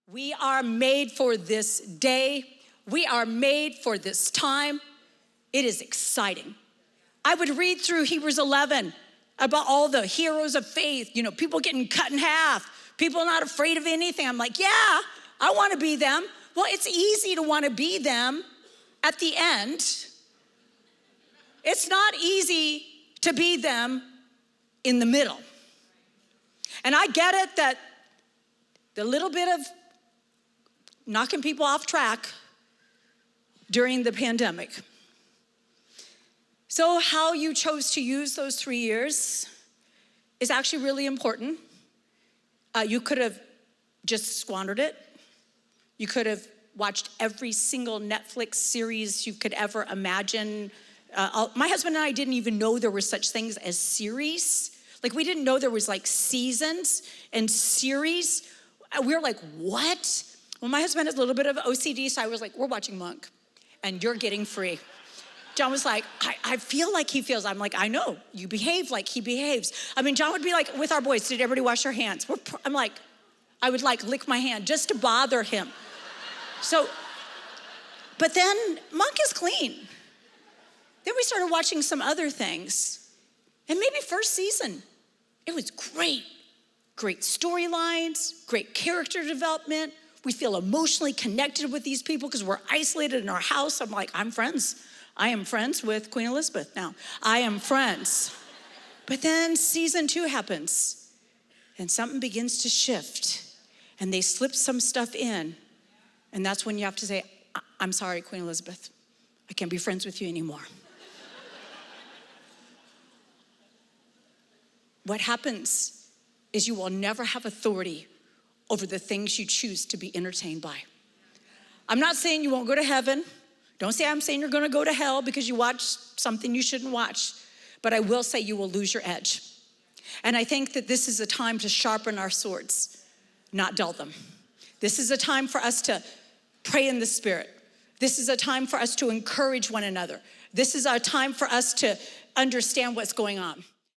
We are made for this day. We are made for this time. It is exciting. I would read through Hebrews 11 about all the heroes of faith, people getting cut in half, people not afraid of anything. I'm like, yeah, I want to be them. Well, it's easy to want to be them at the end. It's not easy to be them in the middle. And I get it that the little bit of knocking people off track during the pandemic. So how you chose to use those 3 years is actually really important. You could have just squandered it. You could have watched every single Netflix series you could ever imagine. My husband and I didn't even know there were such things as series. Like, we didn't know there was like seasons and series. We were like, what? Well, my husband has a little bit of OCD, so I was like, we're watching Monk, and you're getting free. John was like, I feel like he feels. I'm like, I know, you behave like he behaves. I mean, John would be like, with our boys, did everybody wash their hands? I'm like, I would like lick my hand just to bother him. So, but then Monk is clean. Then we started watching some other things. And maybe first season, it was great. Great storylines, great character development. We feel emotionally connected with these people because we're isolated in our house. I'm like, I'm friends. I am friends with Queen Elizabeth now. I am friends. But then season 2 happens and something begins to shift and they slip some stuff in. And that's when you have to say, I'm sorry, Queen Elizabeth. I can't be friends with you anymore. What happens is you will never have authority over the things you choose to be entertained by. I'm not saying you won't go to heaven. Don't say I'm saying you're gonna go to hell because you watched something you shouldn't watch. But I will say you will lose your edge. And I think that this is a time to sharpen our swords, not dull them. This is a time for us to pray in the Spirit. This is a time for us to encourage one another. This is our time for us to understand what's going on.